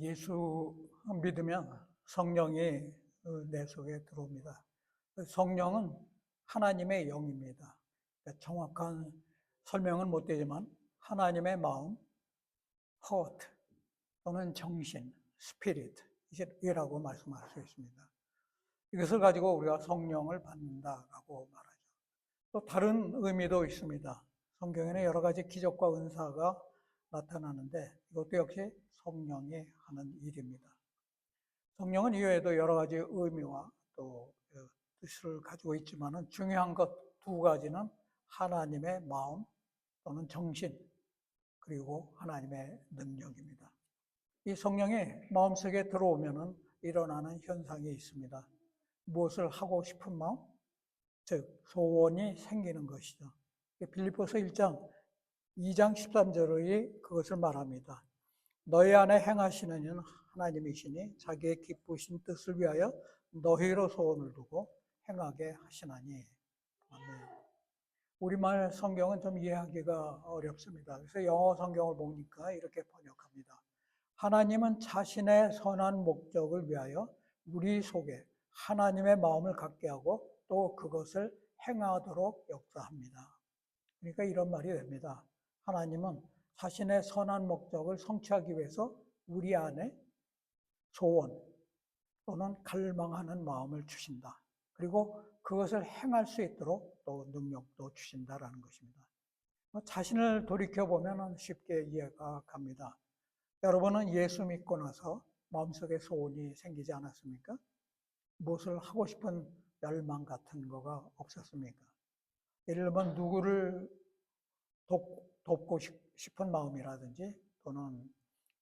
예수 믿으면 성령이 내 속에 들어옵니다. 성령은 하나님의 영입니다. 정확한 설명은 못 되지만 하나님의 마음, heart 또는 정신, spirit 이라고 말씀할 수 있습니다. 이것을 가지고 우리가 성령을 받는다라고 말하죠. 또 다른 의미도 있습니다. 성경에는 여러 가지 기적과 은사가 나타나는데 이것도 역시 성령이 하는 일입니다. 성령은 이외에도 여러 가지 의미와 또 뜻을 가지고 있지만 중요한 것 두 가지는 하나님의 마음 또는 정신 그리고 하나님의 능력입니다. 이 성령이 마음속에 들어오면 일어나는 현상이 있습니다. 무엇을 하고 싶은 마음? 즉 소원이 생기는 것이죠. 빌립보서 1장 2장 13절의 그것을 말합니다. 너희 안에 행하시는 이는 하나님이시니 자기의 기쁘신 뜻을 위하여 너희로 소원을 두고 행하게 하시나니. 아멘. 우리말 성경은 좀 이해하기가 어렵습니다. 그래서 영어 성경을 보니까 이렇게 번역합니다. 하나님은 자신의 선한 목적을 위하여 우리 속에 하나님의 마음을 갖게 하고 또 그것을 행하도록 역사합니다. 그러니까 이런 말이 됩니다. 하나님은 자신의 선한 목적을 성취하기 위해서 우리 안에 소원 또는 갈망하는 마음을 주신다. 그리고 그것을 행할 수 있도록 또 능력도 주신다라는 것입니다. 자신을 돌이켜보면 쉽게 이해가 갑니다. 여러분은 예수 믿고 나서 마음속에 소원이 생기지 않았습니까? 무엇을 하고 싶은 열망 같은 거가 없었습니까? 예를 들면 누구를 돕고 싶은 마음이라든지 또는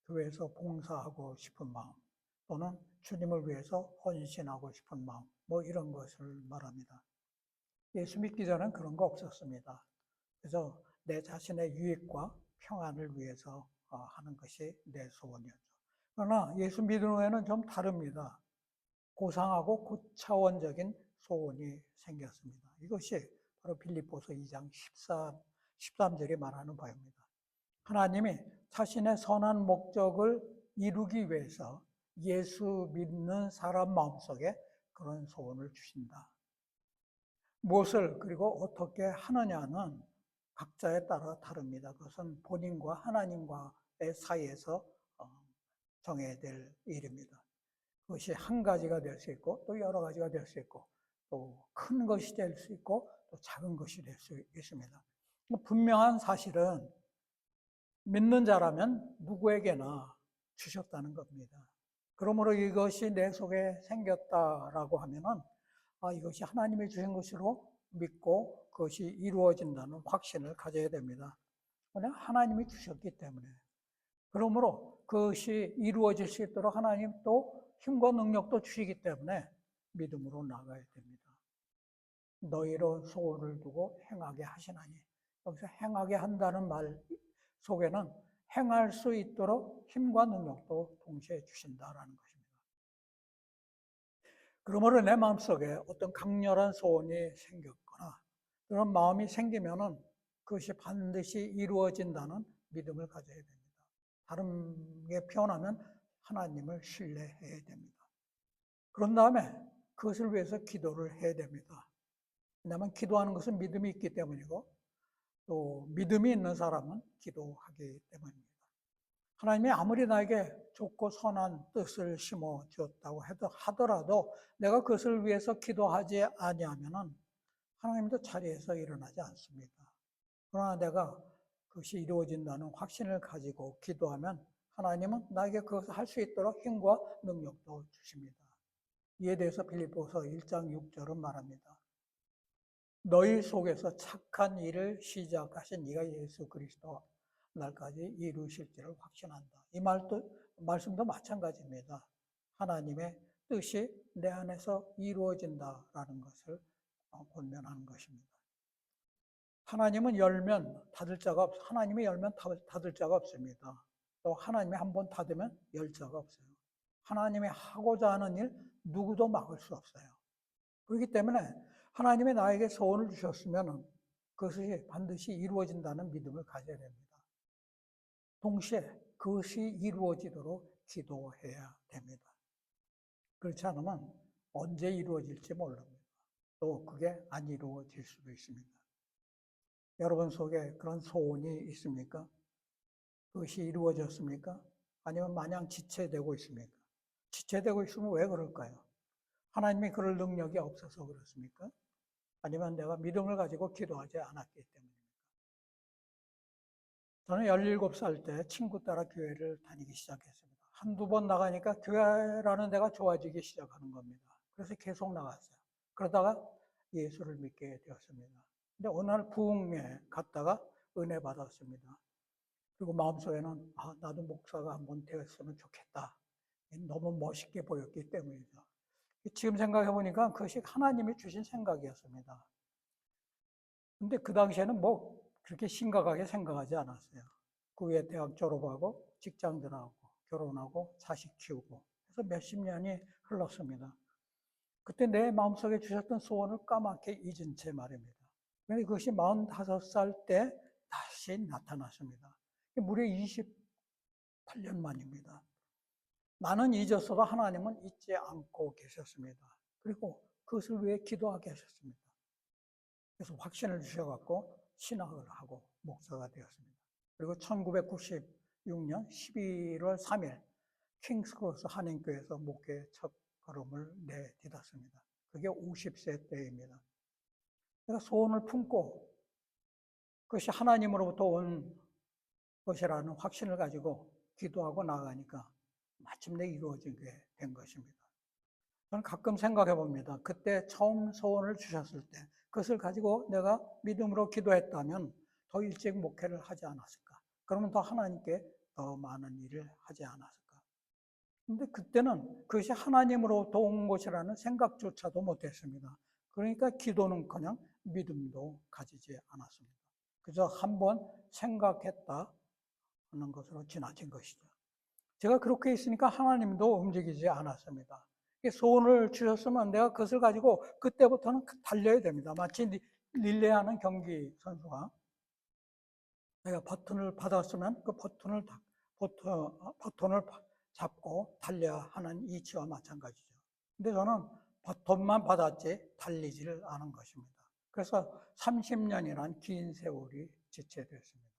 교회에서 봉사하고 싶은 마음 또는 주님을 위해서 헌신하고 싶은 마음 이런 것을 말합니다. 예수 믿기 전엔 그런 거 없었습니다. 그래서 내 자신의 유익과 평안을 위해서 하는 것이 내 소원이었죠. 그러나 예수 믿은 후에는 좀 다릅니다. 고상하고 고차원적인 소원이 생겼습니다. 이것이 바로 빌립보서 2장 13절이 말하는 바입니다. 하나님이 자신의 선한 목적을 이루기 위해서 예수 믿는 사람 마음속에 그런 소원을 주신다. 무엇을 그리고 어떻게 하느냐는 각자에 따라 다릅니다. 그것은 본인과 하나님과의 사이에서 정해야 될 일입니다. 그것이 한 가지가 될 수 있고 또 여러 가지가 될 수 있고 또 큰 것이 될 수 있고 또 작은 것이 될 수 있습니다. 분명한 사실은 믿는 자라면 누구에게나 주셨다는 겁니다. 그러므로 이것이 내 속에 생겼다라고 하면은 이것이 하나님이 주신 것으로 믿고 그것이 이루어진다는 확신을 가져야 됩니다. 그냥 하나님이 주셨기 때문에. 그러므로 그것이 이루어질 수 있도록 하나님 또 힘과 능력도 주시기 때문에 믿음으로 나가야 됩니다. 너희로 소원을 두고 행하게 하시나니. 여기서 행하게 한다는 말 속에는 행할 수 있도록 힘과 능력도 동시에 주신다라는 것입니다. 그러므로 내 마음속에 어떤 강렬한 소원이 생겼거나 그런 마음이 생기면은 그것이 반드시 이루어진다는 믿음을 가져야 됩니다. 다른게 표현하면 하나님을 신뢰해야 됩니다. 그런 다음에 그것을 위해서 기도를 해야 됩니다. 왜냐하면 기도하는 것은 믿음이 있기 때문이고 또 믿음이 있는 사람은 기도하기 때문입니다. 하나님이 아무리 나에게 좋고 선한 뜻을 심어 주었다고 하더라도 내가 그것을 위해서 기도하지 아니하면은 하나님도 자리에서 일어나지 않습니다. 그러나 내가 그것이 이루어진다는 확신을 가지고 기도하면 하나님은 나에게 그것을 할 수 있도록 힘과 능력도 주십니다. 이에 대해서 빌립보서 1장 6절은 말합니다. 너희 속에서 착한 일을 시작하신 이가 예수 그리스도 날까지 이루실지를 확신한다. 이 말씀도 마찬가지입니다. 하나님의 뜻이 내 안에서 이루어진다라는 것을 권면하는 것입니다. 하나님은 열면 닫을 자가 하나님이 열면 닫을 자가 없습니다. 또 하나님이 한번 닫으면 열 자가 없어요. 하나님이 하고자 하는 일 누구도 막을 수 없어요. 그렇기 때문에 하나님이 나에게 소원을 주셨으면 그것이 반드시 이루어진다는 믿음을 가져야 됩니다. 동시에 그것이 이루어지도록 기도해야 됩니다. 그렇지 않으면 언제 이루어질지 모릅니다. 또 그게 안 이루어질 수도 있습니다. 여러분 속에 그런 소원이 있습니까? 그것이 이루어졌습니까? 아니면 마냥 지체되고 있습니까? 지체되고 있으면 왜 그럴까요? 하나님이 그럴 능력이 없어서 그렇습니까? 아니면 내가 믿음을 가지고 기도하지 않았기 때문입니까? 저는 17살 때 친구 따라 교회를 다니기 시작했습니다. 한두 번 나가니까 교회라는 데가 좋아지기 시작하는 겁니다. 그래서 계속 나갔어요. 그러다가 예수를 믿게 되었습니다. 근데 어느 날 부흥회 갔다가 은혜 받았습니다. 그리고 마음속에는 나도 목사가 한번 되었으면 좋겠다. 너무 멋있게 보였기 때문이죠. 지금 생각해 보니까 그것이 하나님이 주신 생각이었습니다. 근데 그 당시에는 뭐 그렇게 심각하게 생각하지 않았어요. 그 후에 대학 졸업하고 직장 들어가고 결혼하고 자식 키우고 그래서 몇십 년이 흘렀습니다. 그때 내 마음속에 주셨던 소원을 까맣게 잊은 채 말입니다. 그런데 그것이 45살 때 다시 나타났습니다. 무려 28년 만입니다. 나는 잊었어도 하나님은 잊지 않고 계셨습니다. 그리고 그것을 위해 기도하게 하셨습니다. 그래서 확신을 주셔갖고 신학을 하고 목사가 되었습니다. 그리고 1996년 11월 3일 킹스크로스 한인교회에서 목회 첫 걸음을 내딛었습니다. 그게 50세 때입니다. 내가 소원을 품고 그것이 하나님으로부터 온 것이라는 확신을 가지고 기도하고 나가니까 마침내 이루어지게 된 것입니다. 저는 가끔 생각해 봅니다. 그때 처음 소원을 주셨을 때 그것을 가지고 내가 믿음으로 기도했다면 더 일찍 목회를 하지 않았을까? 그러면 더 하나님께 더 많은 일을 하지 않았을까? 근데 그때는 그것이 하나님으로부터 온 것이라는 생각조차도 못했습니다. 그러니까 기도는커녕 믿음도 가지지 않았습니다. 그저 한번 생각했다 하는 것으로 지나친 것이죠. 제가 그렇게 있으니까 하나님도 움직이지 않았습니다. 소원을 주셨으면 내가 그것을 가지고 그때부터는 달려야 됩니다. 마치 릴레이하는 경기 선수가 내가 버튼을 받았으면 그 버튼을 잡고 달려야 하는 이치와 마찬가지죠. 근데 저는 버튼만 받았지 달리지를 않은 것입니다. 그래서 30년이란 긴 세월이 지체되었습니다.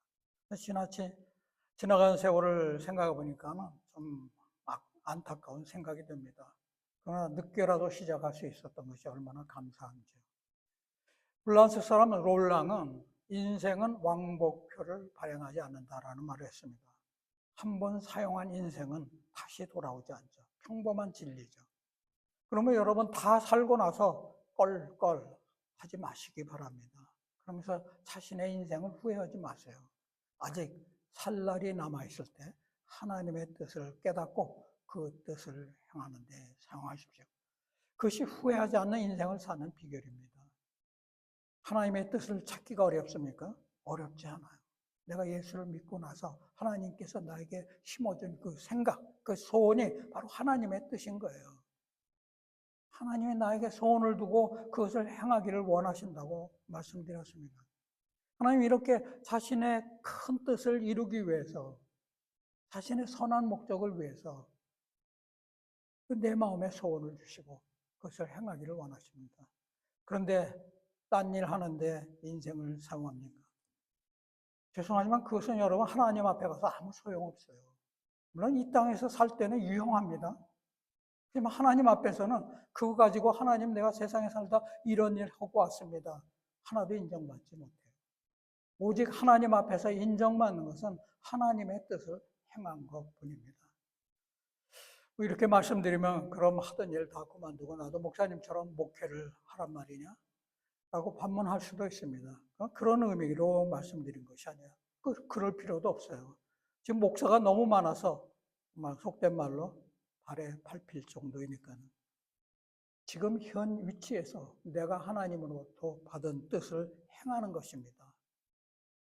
지나간 세월을 생각해 보니까는 좀 안타까운 생각이 듭니다. 그러나 늦게라도 시작할 수 있었던 것이 얼마나 감사한지요. 프랑스 사람 롤랑은 인생은 왕복표를 발행하지 않는다라는 말을 했습니다. 한 번 사용한 인생은 다시 돌아오지 않죠. 평범한 진리죠. 그러면 여러분 다 살고 나서 껄껄 하지 마시기 바랍니다. 그러면서 자신의 인생을 후회하지 마세요. 아직 살 날이 남아있을 때 하나님의 뜻을 깨닫고 그 뜻을 행하는 데 사용하십시오. 그것이 후회하지 않는 인생을 사는 비결입니다. 하나님의 뜻을 찾기가 어렵습니까? 어렵지 않아요. 내가 예수를 믿고 나서 하나님께서 나에게 심어준 그 생각, 그 소원이 바로 하나님의 뜻인 거예요. 하나님이 나에게 소원을 두고 그것을 행하기를 원하신다고 말씀드렸습니다. 하나님 이렇게 자신의 큰 뜻을 이루기 위해서 자신의 선한 목적을 위해서 내 마음에 소원을 주시고 그것을 행하기를 원하십니다. 그런데 딴 일 하는데 인생을 사용합니까? 죄송하지만 그것은 여러분 하나님 앞에 가서 아무 소용없어요. 물론 이 땅에서 살 때는 유용합니다. 하지만 하나님 앞에서는 그거 가지고 하나님 내가 세상에 살다 이런 일 하고 왔습니다. 하나도 인정받지 못해요. 오직 하나님 앞에서 인정받는 것은 하나님의 뜻을 행한 것뿐입니다. 이렇게 말씀드리면 그럼 하던 일 다 그만두고 나도 목사님처럼 목회를 하란 말이냐? 라고 반문할 수도 있습니다. 그런 의미로 말씀드린 것이 아니에요. 그럴 필요도 없어요. 지금 목사가 너무 많아서 속된 말로 발에 밟힐 정도이니까요. 지금 현 위치에서 내가 하나님으로부터 받은 뜻을 행하는 것입니다.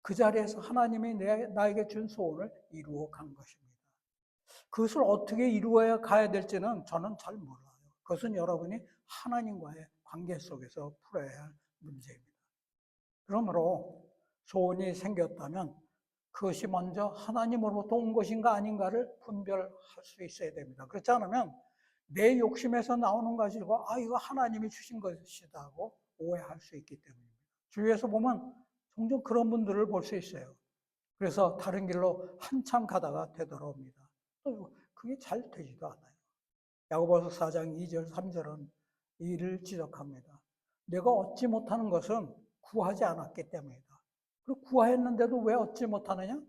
그 자리에서 하나님이 나에게 준 소원을 이루어 간 것입니다. 그것을 어떻게 이루어야 가야 될지는 저는 잘 몰라요. 그것은 여러분이 하나님과의 관계 속에서 풀어야 할 문제입니다. 그러므로 소원이 생겼다면 그것이 먼저 하나님으로부터 온 것인가 아닌가를 분별할 수 있어야 됩니다. 그렇지 않으면 내 욕심에서 나오는 가지고 이거 하나님이 주신 것이다 하고 오해할 수 있기 때문입니다. 주위에서 보면 종종 그런 분들을 볼 수 있어요. 그래서 다른 길로 한참 가다가 되돌아옵니다. 또 그게 잘 되지도 않아요. 야고보서 4장 2절 3절은 이를 지적합니다. 내가 얻지 못하는 것은 구하지 않았기 때문이다. 그리고 구하였는데도 왜 얻지 못하느냐?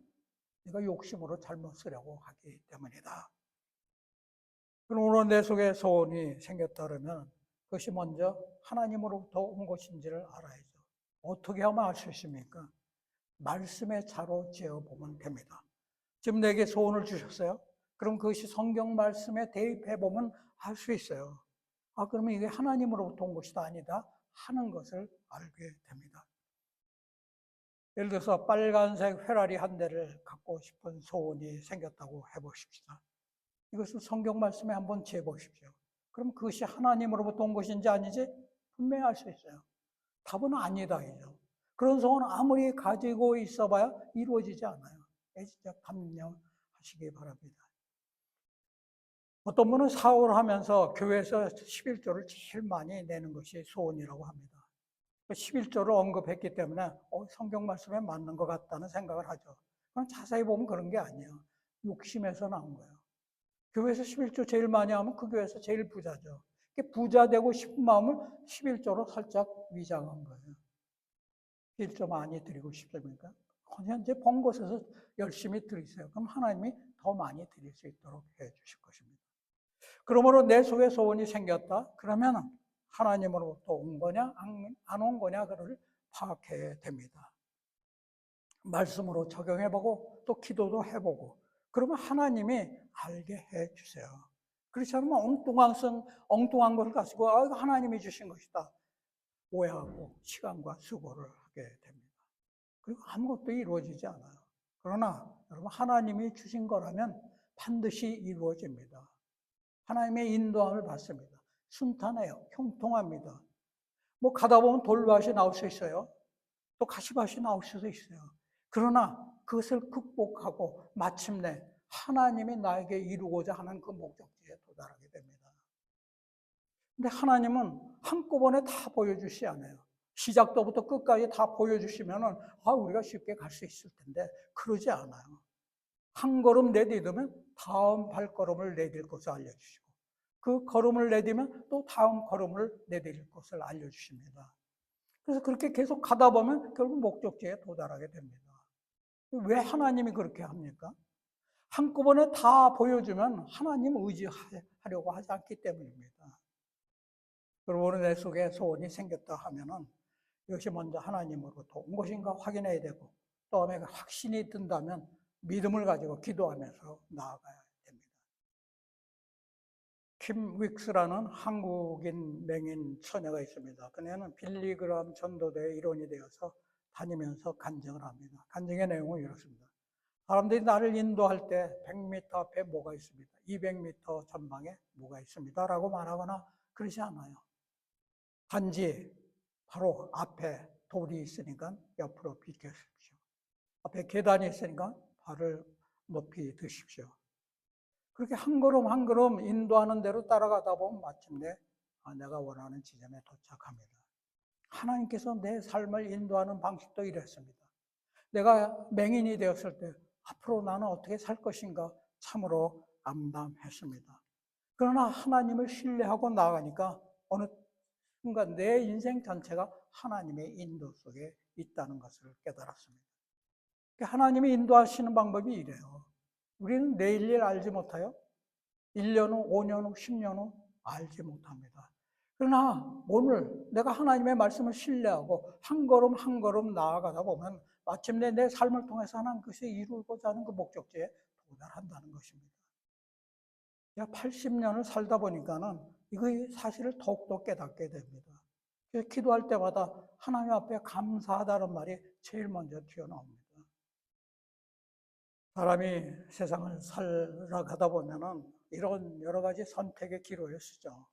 내가 욕심으로 잘못 쓰려고 하기 때문이다. 그럼 오늘 내 속에 소원이 생겼다 그러면 그것이 먼저 하나님으로부터 온 것인지를 알아야죠. 어떻게 하면 알 수 있습니까? 말씀의 자로 지어보면 됩니다. 지금 내게 소원을 주셨어요? 그럼 그것이 성경 말씀에 대입해보면 알 수 있어요. 그러면 이게 하나님으로부터 온 것이다 아니다 하는 것을 알게 됩니다. 예를 들어서 빨간색 페라리 한 대를 갖고 싶은 소원이 생겼다고 해보십시다. 이것을 성경 말씀에 한번 재보십시오. 그럼 그것이 하나님으로부터 온 것인지 아닌지 분명히 알 수 있어요. 답은 아니다이죠. 그런 소원 아무리 가지고 있어봐야 이루어지지 않아요. 진짜 감명하시기 바랍니다. 어떤 분은 사업을 하면서 교회에서 11조를 제일 많이 내는 것이 소원이라고 합니다. 11조를 언급했기 때문에 성경 말씀에 맞는 것 같다는 생각을 하죠. 그럼 자세히 보면 그런 게 아니에요. 욕심에서 나온 거예요. 교회에서 11조 제일 많이 하면 그 교회에서 제일 부자죠. 부자 되고 싶은 마음을 11조로 살짝 위장한 거예요. 1조 많이 드리고 싶습니까? 현재 번 것에서 열심히 드리세요. 그럼 하나님이 더 많이 드릴 수 있도록 해 주실 것입니다. 그러므로 내 속에 소원이 생겼다. 그러면 하나님으로부터 온 거냐 안 온 거냐 그를 파악해야 됩니다. 말씀으로 적용해보고 또 기도도 해보고 그러면 하나님이 알게 해주세요. 그렇지 않으면 엉뚱한 것을 가지고 이거 하나님이 주신 것이다 오해하고 시간과 수고를 하게 됩니다. 그리고 아무것도 이루어지지 않아요. 그러나 여러분 하나님이 주신 거라면 반드시 이루어집니다. 하나님의 인도함을 받습니다. 순탄해요. 형통합니다. 가다 보면 돌밭이 나올 수 있어요. 또 가시밭이 나올 수도 있어요. 그러나 그것을 극복하고 마침내 하나님이 나에게 이루고자 하는 그 목적지에 도달하게 됩니다. 근데 하나님은 한꺼번에 다 보여주시지 않아요. 시작부터 끝까지 다 보여주시면은 우리가 쉽게 갈 수 있을 텐데 그러지 않아요. 한 걸음 내딛으면 다음 발걸음을 내딜 것을 알려주시고 그 걸음을 내딛으면 또 다음 걸음을 내딜 것을 알려주십니다. 그래서 그렇게 계속 가다 보면 결국 목적지에 도달하게 됩니다. 왜 하나님이 그렇게 합니까? 한꺼번에 다 보여주면 하나님 의지하려고 하지 않기 때문입니다. 그리고 오늘 내 속에 소원이 생겼다 하면은 이것이 먼저 하나님으로부터 온 것인가 확인해야 되고 또 다음에 확신이 든다면 믿음을 가지고 기도하면서 나아가야 됩니다. 킴 윅스라는 한국인 맹인 처녀가 있습니다. 그녀는 빌리그람 전도대의 일원이 되어서 다니면서 간증을 합니다. 간증의 내용은 이렇습니다. 사람들이 나를 인도할 때 100m 앞에 뭐가 있습니다. 200m 전방에 뭐가 있습니다. 라고 말하거나 그러지 않아요. 단지 바로 앞에 돌이 있으니까 옆으로 비켜주십시오. 앞에 계단이 있으니까 발을 높이 드십시오. 그렇게 한 걸음 한 걸음 인도하는 대로 따라가다 보면 마침내 내가 원하는 지점에 도착합니다. 하나님께서 내 삶을 인도하는 방식도 이랬습니다. 내가 맹인이 되었을 때 앞으로 나는 어떻게 살 것인가 참으로 암담했습니다. 그러나 하나님을 신뢰하고 나아가니까 어느 순간 내 인생 전체가 하나님의 인도 속에 있다는 것을 깨달았습니다. 하나님이 인도하시는 방법이 이래요. 우리는 내일 일 알지 못해요. 1년 후, 5년 후, 10년 후 알지 못합니다. 그러나 오늘 내가 하나님의 말씀을 신뢰하고 한 걸음 한 걸음 나아가다 보면 마침내 내 삶을 통해서 하나님 그것이 이루고자 하는 그 목적지에 도달한다는 것입니다. 제가 80년을 살다 보니까는 이거 사실을 더욱더 깨닫게 됩니다. 그래서 기도할 때마다 하나님 앞에 감사하다는 말이 제일 먼저 튀어나옵니다. 사람이 세상을 살아가다 보면은 이런 여러 가지 선택의 기로에 서죠.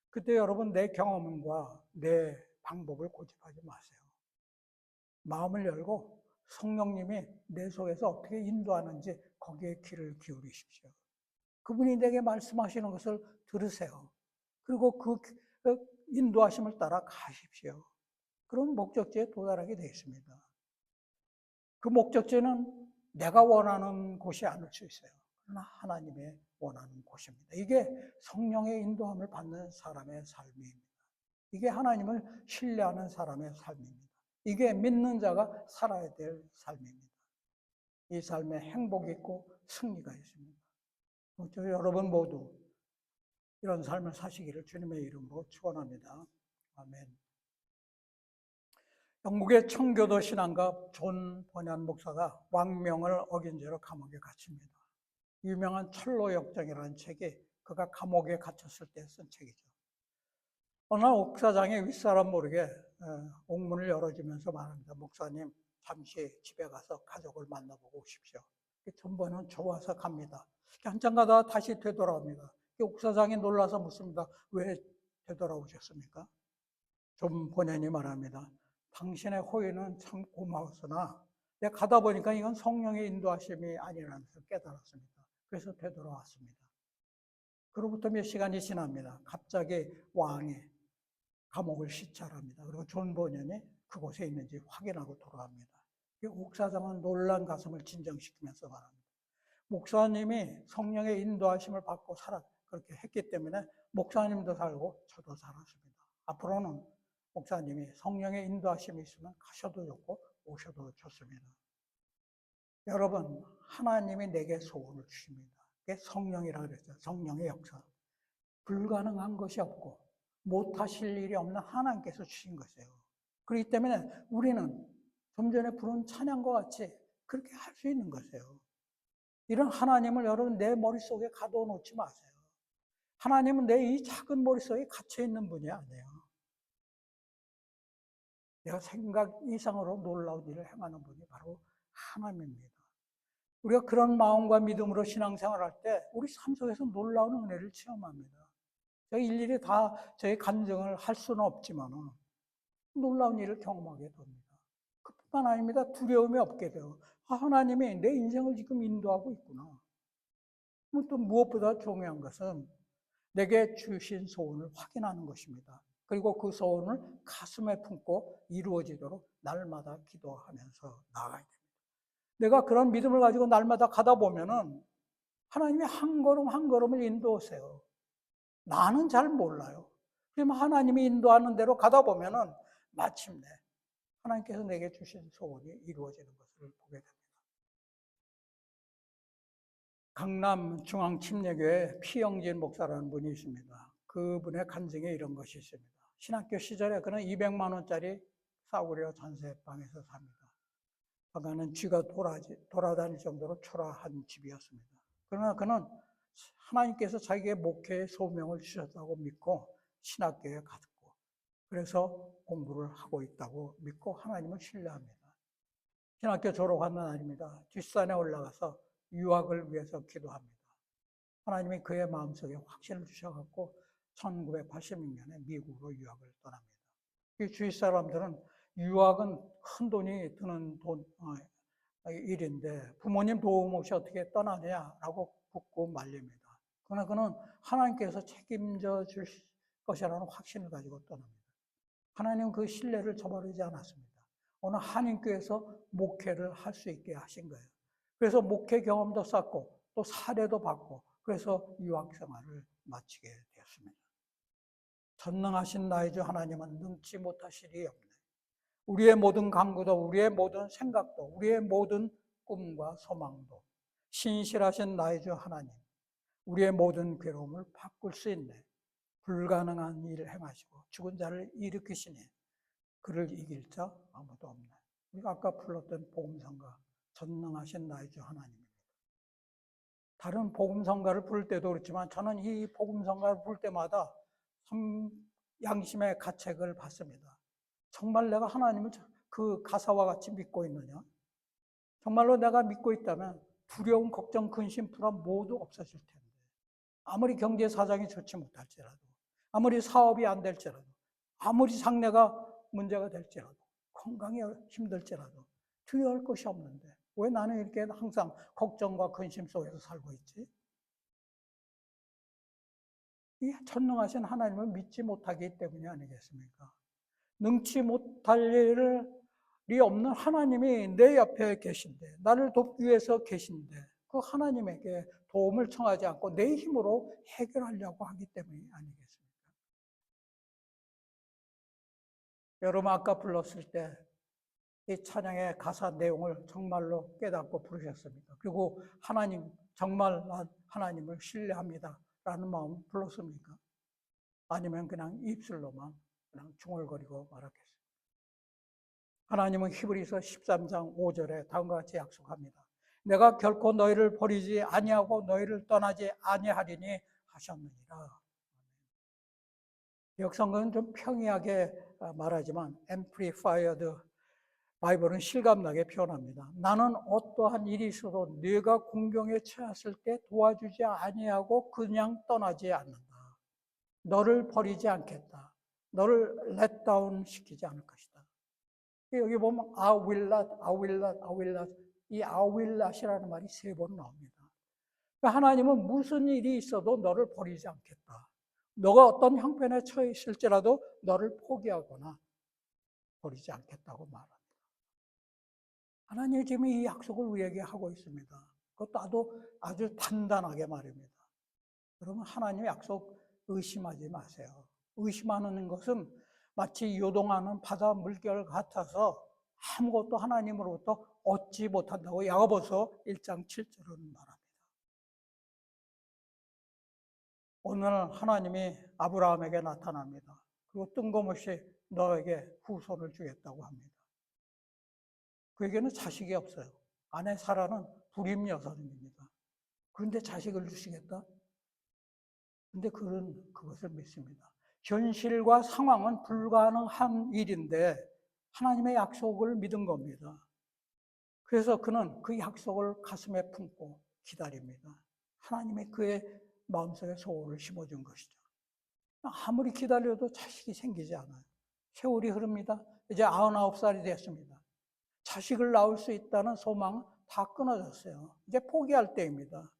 그때 여러분 내 경험과 내 방법을 고집하지 마세요. 마음을 열고 성령님이 내 속에서 어떻게 인도하는지 거기에 귀를 기울이십시오. 그분이 내게 말씀하시는 것을 들으세요. 그리고 그 인도하심을 따라 가십시오. 그런 목적지에 도달하게 되어 있습니다. 그 목적지는 내가 원하는 곳이 아닐 수 있어요. 그러나 하나님의 원하는 곳입니다. 이게 성령의 인도함을 받는 사람의 삶입니다. 이게 하나님을 신뢰하는 사람의 삶입니다. 이게 믿는 자가 살아야 될 삶입니다. 이 삶에 행복이 있고 승리가 있습니다. 여러분 모두 이런 삶을 사시기를 주님의 이름으로 축원합니다. 아멘. 영국의 청교도 신앙가 존 버년 목사가 왕명을 어긴 죄로 감옥에 갇힙니다. 유명한 철로 역정이라는 책이 그가 감옥에 갇혔을 때 쓴 책이죠. 어느 날 옥사장이 윗사람 모르게 옥문을 열어주면서 말합니다. 목사님, 잠시 집에 가서 가족을 만나보고 오십시오. 존 버년은 좋아서 갑니다. 한참 가다가 다시 되돌아옵니다. 옥사장이 놀라서 묻습니다. 왜 되돌아오셨습니까? 존 버년이 말합니다. 당신의 호의는 참 고마웠으나 내가 가다 보니까 이건 성령의 인도하심이 아니라는 것을 깨달았습니다. 그래서 되돌아왔습니다. 그로부터 몇 시간이 지납니다. 갑자기 왕이 감옥을 시찰합니다. 그리고 존 버년이 그곳에 있는지 확인하고 돌아갑니다. 옥사장은 놀란 가슴을 진정시키면서 말합니다. 목사님이 성령의 인도하심을 받고 그렇게 했기 때문에 목사님도 살고 저도 살았습니다. 앞으로는 목사님이 성령의 인도하심이 있으면 가셔도 좋고 오셔도 좋습니다. 여러분, 하나님이 내게 소원을 주십니다. 그게 성령이라고 그랬죠. 성령의 역사. 불가능한 것이 없고 못하실 일이 없는 하나님께서 주신 것이에요. 그렇기 때문에 우리는 좀 전에 부른 찬양과 같이 그렇게 할 수 있는 것이에요. 이런 하나님을 여러분 내 머릿속에 가둬 놓지 마세요. 하나님은 내 이 작은 머릿속에 갇혀 있는 분이 아니에요. 내가 생각 이상으로 놀라운 일을 행하는 분이 바로 하나님입니다. 우리가 그런 마음과 믿음으로 신앙생활할 때 우리 삶 속에서 놀라운 은혜를 체험합니다. 제가 일일이 다 저의 간증을 할 수는 없지만 놀라운 일을 경험하게 됩니다. 그뿐만 아닙니다. 두려움이 없게 돼요. 하나님이 내 인생을 지금 인도하고 있구나. 또 무엇보다 중요한 것은 내게 주신 소원을 확인하는 것입니다. 그리고 그 소원을 가슴에 품고 이루어지도록 날마다 기도하면서 나아가야 됩니다. 내가 그런 믿음을 가지고 날마다 가다 보면은 하나님이 한 걸음 한 걸음을 인도하세요. 나는 잘 몰라요. 그러면 하나님이 인도하는 대로 가다 보면은 마침내 하나님께서 내게 주신 소원이 이루어지는 것을 보게 됩니다. 강남 중앙침례교회 피영진 목사라는 분이 있습니다. 그분의 간증에 이런 것이 있습니다. 신학교 시절에 그는 200만 원짜리 싸구려 전세방에서 삽니다. 그는 쥐가 돌아다닐 정도로 초라한 집이었습니다. 그러나 그는 하나님께서 자기의 목회에 소명을 주셨다고 믿고 신학교에 갔고 그래서 공부를 하고 있다고 믿고 하나님을 신뢰합니다. 신학교 졸업하는 날입니다. 뒷산에 올라가서 유학을 위해서 기도합니다. 하나님이 그의 마음속에 확신을 주셔갖고 1986년에 미국으로 유학을 떠납니다. 이 주위 사람들은 유학은 큰 돈이 드는 일인데 부모님 도움 없이 어떻게 떠나냐라고 묻고 말립니다. 그러나 그는 하나님께서 책임져 줄 것이라는 확신을 가지고 떠납니다. 하나님은 그 신뢰를 저버리지 않았습니다. 어느 한인교회에서 목회를 할 수 있게 하신 거예요. 그래서 목회 경험도 쌓고 또 사례도 받고 그래서 유학 생활을 마치게 되었습니다. 전능하신 나의 주 하나님은 능치 못하실 일이 없네. 우리의 모든 간구도 우리의 모든 생각도 우리의 모든 꿈과 소망도 신실하신 나의 주 하나님 우리의 모든 괴로움을 바꿀 수 있네. 불가능한 일을 행하시고 죽은 자를 일으키시니 그를 이길 자 아무도 없네. 우리가 아까 불렀던 복음성가 전능하신 나의 주 하나님입니다. 다른 복음성가를 부를 때도 그렇지만 저는 이 복음성가를 부를 때마다 참 양심의 가책을 받습니다. 정말 내가 하나님을 그 가사와 같이 믿고 있느냐? 정말로 내가 믿고 있다면 두려움, 걱정, 근심, 불안 모두 없어질 텐데 아무리 경제 사정이 좋지 못할지라도 아무리 사업이 안 될지라도 아무리 장래가 문제가 될지라도 건강이 힘들지라도 두려워할 것이 없는데 왜 나는 이렇게 항상 걱정과 근심 속에서 살고 있지? 이 전능하신 하나님을 믿지 못하기 때문이 아니겠습니까? 능치 못할 일이 없는 하나님이 내 옆에 계신데, 나를 돕기 위해서 계신데, 그 하나님에게 도움을 청하지 않고 내 힘으로 해결하려고 하기 때문이 아니겠습니까? 여러분, 아까 불렀을 때 이 찬양의 가사 내용을 정말로 깨닫고 부르셨습니까? 그리고 하나님, 정말 난 하나님을 신뢰합니다 라는 마음 불렀습니까? 아니면 그냥 입술로만 그냥 중얼거리고 말았겠습니까? 하나님은 히브리서 13장 5절에 다음과 같이 약속합니다. 내가 결코 너희를 버리지 아니하고 너희를 떠나지 아니하리니 하셨느니라. 역성경은 좀 평이하게 말하지만 Amplified 바이블은 실감나게 표현합니다. 나는 어떠한 일이 있어도 네가 공경에 처했을 때 도와주지 아니하고 그냥 떠나지 않는다. 너를 버리지 않겠다. 너를 let down 시키지 않을 것이다. 여기 보면 I will not, I will not, I will not, 이 I will not이라는 말이 3번 나옵니다. 그러니까 하나님은 무슨 일이 있어도 너를 버리지 않겠다. 너가 어떤 형편에 처해 있을지라도 너를 포기하거나 버리지 않겠다고 말합니다. 하나님이 지금 이 약속을 우리에게 하고 있습니다. 그것도 아주 단단하게 말입니다. 여러분, 하나님의 약속 의심하지 마세요. 의심하는 것은 마치 요동하는 바다 물결 같아서 아무것도 하나님으로부터 얻지 못한다고 야고보서 1장 7절은 말합니다. 오늘 하나님이 아브라함에게 나타납니다. 그리고 뜬금없이 너에게 후손을 주겠다고 합니다. 그에게는 자식이 없어요. 아내 사라는 불임 여성입니다. 그런데 자식을 주시겠다? 근데 그는 그것을 믿습니다. 현실과 상황은 불가능한 일인데 하나님의 약속을 믿은 겁니다. 그래서 그는 그 약속을 가슴에 품고 기다립니다. 하나님이 그의 마음속에 소원을 심어준 것이죠. 아무리 기다려도 자식이 생기지 않아요. 세월이 흐릅니다. 이제 99살이 됐습니다. 자식을 낳을 수 있다는 소망은 다 끊어졌어요. 이제 포기할 때입니다.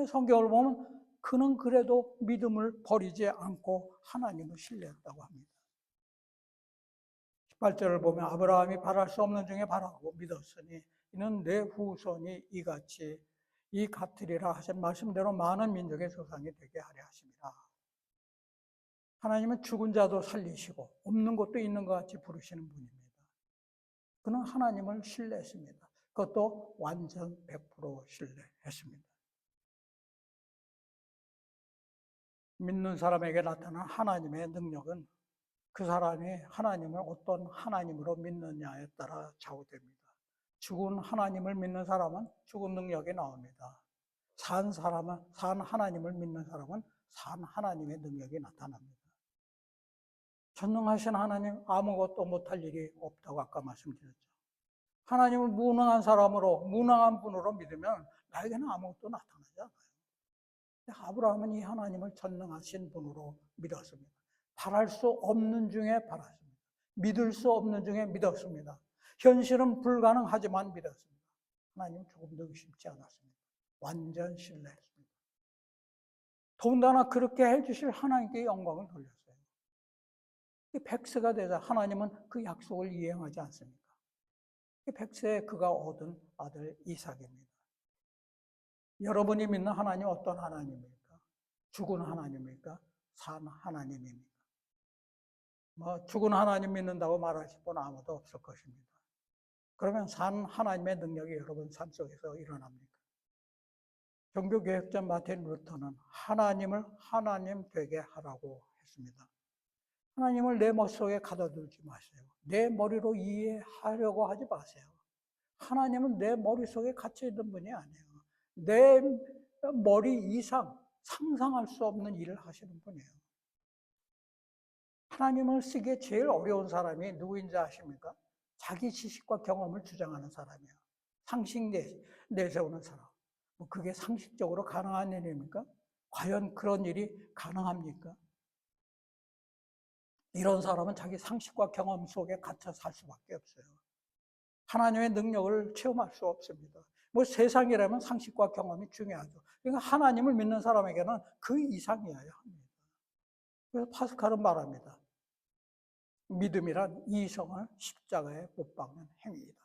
성경을 보면 그는 그래도 믿음을 버리지 않고 하나님을 신뢰했다고 합니다. 18절을 보면 아브라함이 바랄 수 없는 중에 바라고 믿었으니 이는 내 후손이 이같이 이 같으리라 하신 말씀대로 많은 민족의 조상이 되게 하려 하심이라. 하나님은 죽은 자도 살리시고 없는 것도 있는 것 같이 부르시는 분입니다. 그는 하나님을 신뢰했습니다. 그것도 완전 100% 신뢰했습니다. 믿는 사람에게 나타난 하나님의 능력은 그 사람이 하나님을 어떤 하나님으로 믿느냐에 따라 좌우됩니다. 죽은 하나님을 믿는 사람은 죽은 능력이 나옵니다. 산 하나님을 믿는 사람은 산 하나님의 능력이 나타납니다. 전능하신 하나님, 아무것도 못할 일이 없다고 아까 말씀드렸죠. 하나님을 무능한 사람으로, 무능한 분으로 믿으면 나에게는 아무것도 나타나지 않아요. 아브라함은 이 하나님을 전능하신 분으로 믿었습니다. 바랄 수 없는 중에 바랐습니다. 믿을 수 없는 중에 믿었습니다. 현실은 불가능하지만 믿었습니다. 하나님 조금도 의심치 않았습니다. 완전 신뢰했습니다. 더군다나 그렇게 해주실 하나님께 영광을 돌렸어요. 백세가 되자 하나님은 그 약속을 이행하지 않습니까? 백세에 그가 얻은 아들 이삭입니다. 여러분이 믿는 하나님 어떤 하나님입니까? 죽은 하나님입니까? 산 하나님입니까? 죽은 하나님 믿는다고 말하실 분 아무도 없을 것입니다. 그러면 산 하나님의 능력이 여러분 삶 속에서 일어납니까? 종교개혁자 마틴 루터는 하나님을 하나님 되게 하라고 했습니다. 하나님을 내 머릿속에 가둬두지 마세요. 내 머리로 이해하려고 하지 마세요. 하나님은 내 머릿속에 갇혀있는 분이 아니에요. 내 머리 이상 상상할 수 없는 일을 하시는 분이에요. 하나님을 쓰기에 제일 어려운 사람이 누구인지 아십니까? 자기 지식과 경험을 주장하는 사람이에요. 상식 내세우는 사람. 그게 상식적으로 가능한 일입니까? 과연 그런 일이 가능합니까? 이런 사람은 자기 상식과 경험 속에 갇혀 살 수밖에 없어요. 하나님의 능력을 체험할 수 없습니다. 뭐 세상이라면 상식과 경험이 중요하죠. 그러니까 하나님을 믿는 사람에게는 그 이상이어야 합니다. 그래서 파스칼은 말합니다. 믿음이란 이성을 십자가에 못 박는 행위이다.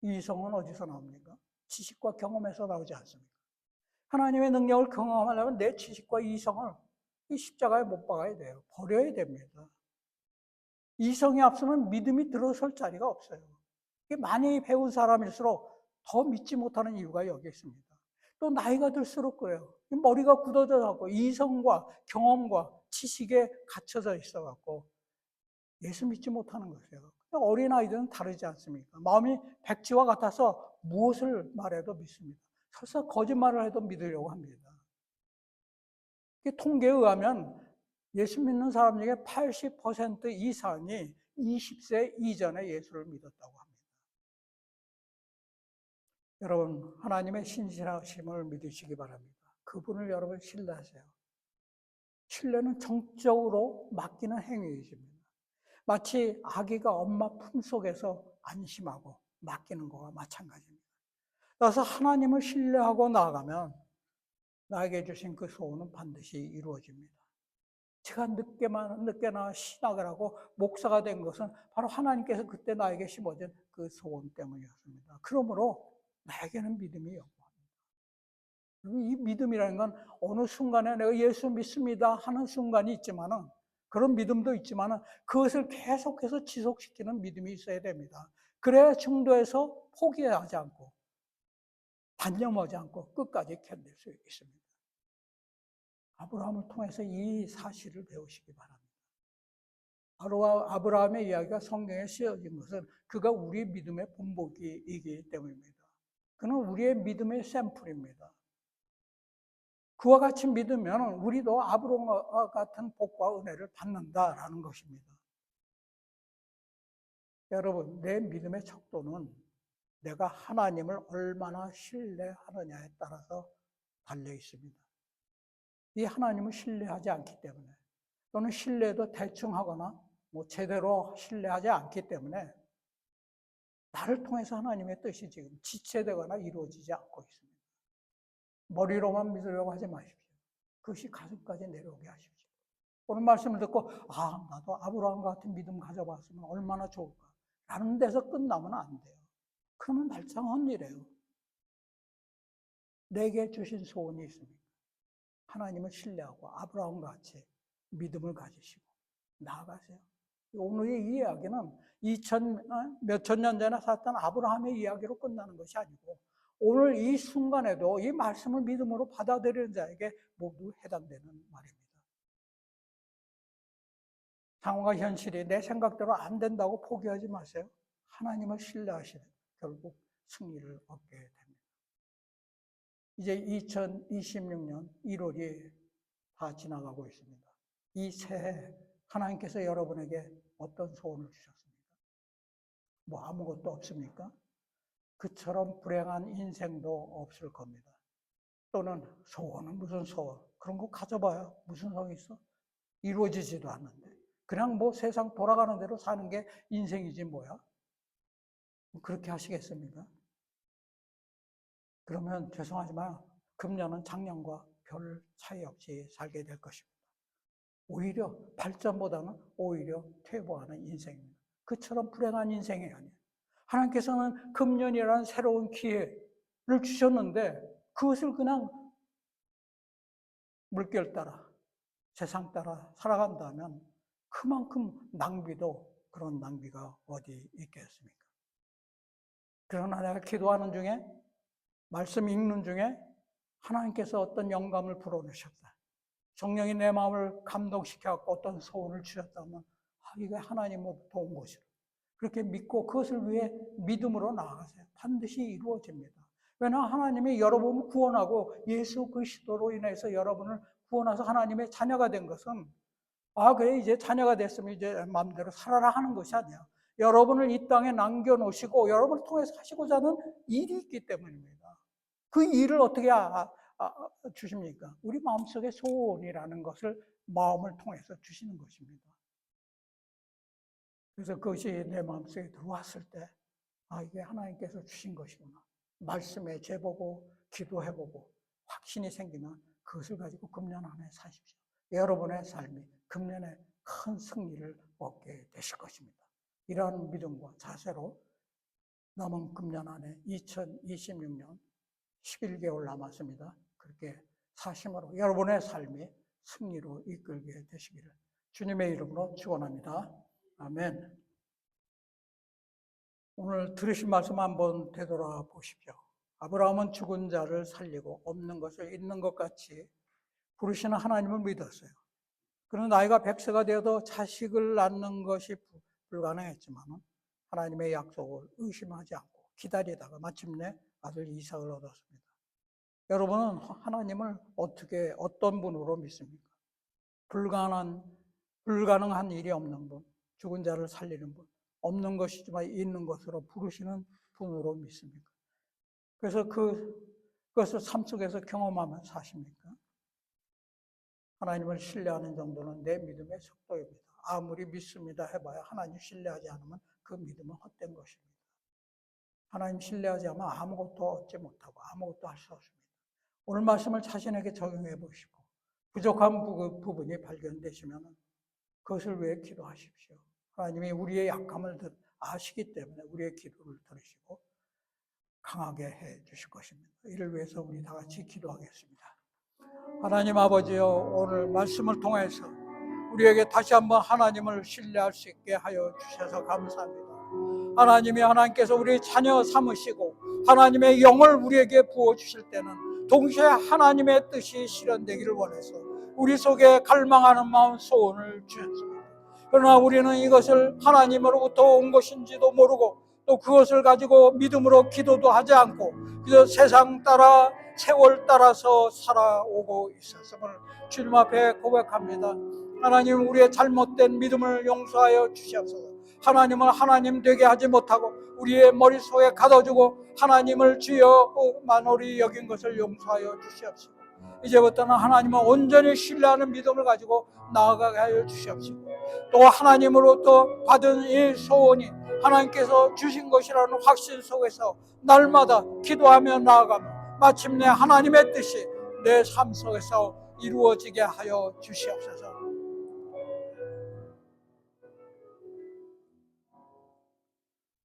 이성은 어디서 나옵니까? 지식과 경험에서 나오지 않습니까? 하나님의 능력을 경험하려면 내 지식과 이성을 이 십자가에 못 박아야 돼요. 버려야 됩니다. 이성이 앞서면 믿음이 들어설 자리가 없어요. 많이 배운 사람일수록 더 믿지 못하는 이유가 여기 있습니다. 또 나이가 들수록 그래요. 머리가 굳어져 갖고 이성과 경험과 지식에 갇혀져 있어 갖고 예수 믿지 못하는 것이에요. 어린아이들은 다르지 않습니까? 마음이 백지와 같아서 무엇을 말해도 믿습니다. 설사 거짓말을 해도 믿으려고 합니다. 통계에 의하면 예수 믿는 사람 중에 80% 이상이 20세 이전에 예수를 믿었다고 합니다. 여러분, 하나님의 신실하심을 믿으시기 바랍니다. 그분을 여러분 신뢰하세요. 신뢰는 정적으로 맡기는 행위이십니다. 마치 아기가 엄마 품속에서 안심하고 맡기는 것과 마찬가지입니다. 따라서 하나님을 신뢰하고 나아가면 나에게 주신 그 소원은 반드시 이루어집니다. 제가 늦게나 신학을 하고 목사가 된 것은 바로 하나님께서 그때 나에게 심어준 그 소원 때문이었습니다. 그러므로 나에게는 믿음이 영원합니다. 이 믿음이라는 건 어느 순간에 내가 예수 믿습니다 하는 순간이 있지만은, 그런 믿음도 있지만은 그것을 계속해서 지속시키는 믿음이 있어야 됩니다. 그래야 중도에서 포기하지 않고 단념하지 않고 끝까지 견딜 수 있습니다. 아브라함을 통해서 이 사실을 배우시기 바랍니다. 아브라함의 이야기가 성경에 쓰여진 것은 그가 우리 믿음의 본보기이기 때문입니다. 그는 우리의 믿음의 샘플입니다. 그와 같이 믿으면 우리도 아브라함과 같은 복과 은혜를 받는다라는 것입니다. 여러분, 내 믿음의 척도는 내가 하나님을 얼마나 신뢰하느냐에 따라서 달려 있습니다. 이 하나님을 신뢰하지 않기 때문에, 또는 신뢰도 대충 하거나 제대로 신뢰하지 않기 때문에 나를 통해서 하나님의 뜻이 지금 지체되거나 이루어지지 않고 있습니다. 머리로만 믿으려고 하지 마십시오. 그것이 가슴까지 내려오게 하십시오. 오늘 말씀을 듣고 나도 아브라함 같은 믿음 가져봤으면 얼마나 좋을까 라는 데서 끝나면 안 돼요. 그러면 말짱한 일이에요. 내게 주신 소원이 있습니다. 하나님을 신뢰하고 아브라함과 같이 믿음을 가지시고 나아가세요. 오늘의 이 이야기는 몇천 년 전에 살았던 아브라함의 이야기로 끝나는 것이 아니고 오늘 이 순간에도 이 말씀을 믿음으로 받아들이는 자에게 모두 해당되는 말입니다. 상황과 현실이 내 생각대로 안 된다고 포기하지 마세요. 하나님을 신뢰하시면 결국 승리를 얻게 됩니다. 이제 2026년 1월이 다 지나가고 있습니다. 이 새해 하나님께서 여러분에게 어떤 소원을 주셨습니까? 아무것도 없습니까? 그처럼 불행한 인생도 없을 겁니다. 또는 소원은 무슨 소원? 그런 거 가져봐야 무슨 소원이 있어? 이루어지지도 않는데. 그냥 세상 돌아가는 대로 사는 게 인생이지 뭐야? 그렇게 하시겠습니까? 그러면 죄송하지만 금년은 작년과 별 차이 없이 살게 될 것입니다. 오히려 발전보다는 오히려 퇴보하는 인생입니다. 그처럼 불행한 인생이 아니에요. 하나님께서는 금년이라는 새로운 기회를 주셨는데 그것을 그냥 물결 따라 세상 따라 살아간다면 그만큼 낭비도 그런 낭비가 어디 있겠습니까? 그러나 내가 기도하는 중에 말씀 읽는 중에 하나님께서 어떤 영감을 불어넣으셨다. 성령이 내 마음을 감동시켜서 어떤 소원을 주셨다면 이게 하나님으로부터 온 것이라. 그렇게 믿고 그것을 위해 믿음으로 나아가세요. 반드시 이루어집니다. 왜냐하면 하나님이 여러분을 구원하고 예수 그리스도로 인해서 여러분을 구원해서 하나님의 자녀가 된 것은 그래 이제 자녀가 됐으면 이제 마음대로 살아라 하는 것이 아니야. 여러분을 이 땅에 남겨놓으시고 여러분을 통해서 하시고자 하는 일이 있기 때문입니다. 그 일을 어떻게 주십니까? 우리 마음속의 소원이라는 것을 마음을 통해서 주시는 것입니다. 그래서 그것이 내 마음속에 들어왔을 때 이게 하나님께서 주신 것이구나. 말씀에 재보고 기도해보고 확신이 생기면 그것을 가지고 금년 안에 사십시오. 여러분의 삶이 금년에 큰 승리를 얻게 되실 것입니다. 이러한 믿음과 자세로 남은 금년 안에 2026년 11개월 남았습니다. 그렇게 사심으로 여러분의 삶이 승리로 이끌게 되시기를 주님의 이름으로 축원합니다. 아멘. 오늘 들으신 말씀 한번 되돌아보십시오. 아브라함은 죽은 자를 살리고 없는 것을 있는 것 같이 부르시는 하나님을 믿었어요. 그는 나이가 100세가 되어도 자식을 낳는 것이 불가능했지만 하나님의 약속을 의심하지 않고 기다리다가 마침내 아들 이삭을 얻었습니다. 여러분은 하나님을 어떤 분으로 믿습니까? 불가능한 일이 없는 분, 죽은 자를 살리는 분, 없는 것이지만 있는 것으로 부르시는 분으로 믿습니까? 그래서 그것을 삶 속에서 경험하며 사십니까? 하나님을 신뢰하는 정도는 내 믿음의 속도입니다. 아무리 믿습니다 해봐야 하나님 신뢰하지 않으면 그 믿음은 헛된 것입니다. 하나님 신뢰하지 않으면 아무것도 얻지 못하고 아무것도 할 수 없습니다. 오늘 말씀을 자신에게 적용해 보시고 부족한 부분이 발견되시면 그것을 위해 기도하십시오. 하나님이 우리의 약함을 아시기 때문에 우리의 기도를 들으시고 강하게 해 주실 것입니다. 이를 위해서 우리 다 같이 기도하겠습니다. 하나님 아버지여, 오늘 말씀을 통해서 우리에게 다시 한번 하나님을 신뢰할 수 있게 하여 주셔서 감사합니다. 하나님께서 우리 자녀 삼으시고 하나님의 영을 우리에게 부어주실 때는 동시에 하나님의 뜻이 실현되기를 원해서 우리 속에 갈망하는 마음 소원을 주셨습니다. 그러나 우리는 이것을 하나님으로부터 온 것인지도 모르고 또 그것을 가지고 믿음으로 기도도 하지 않고 그저 세상 따라 세월 따라서 살아오고 있었음을 주님 앞에 고백합니다. 하나님, 우리의 잘못된 믿음을 용서하여 주시옵소서. 하나님을 하나님 되게 하지 못하고 우리의 머릿속에 가둬주고 하나님을 주여 만홀히 여긴 것을 용서하여 주시옵소서. 이제부터는 하나님을 온전히 신뢰하는 믿음을 가지고 나아가게 하여 주시옵시고 또 하나님으로부터 받은 이 소원이 하나님께서 주신 것이라는 확신 속에서 날마다 기도하며 나아가며 마침내 하나님의 뜻이 내 삶 속에서 이루어지게 하여 주시옵소서.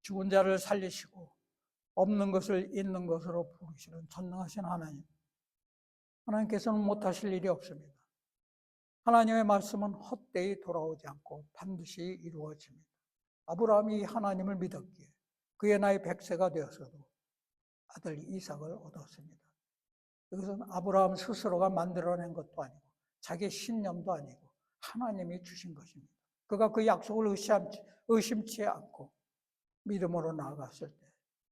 죽은 자를 살리시고 없는 것을 있는 것으로 부르시는 전능하신 하나님, 하나님께서는 못하실 일이 없습니다. 하나님의 말씀은 헛되이 돌아오지 않고 반드시 이루어집니다. 아브라함이 하나님을 믿었기에 그의 나이 100세가 되었어도 아들 이삭을 얻었습니다. 이것은 아브라함 스스로가 만들어낸 것도 아니고 자기 신념도 아니고 하나님이 주신 것입니다. 그가 그 약속을 의심치 않고 믿음으로 나아갔을 때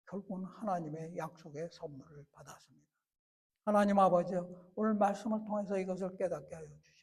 결국은 하나님의 약속의 선물을 받았습니다. 하나님 아버지, 오늘 말씀을 통해서 이것을 깨닫게 하여 주시옵소서.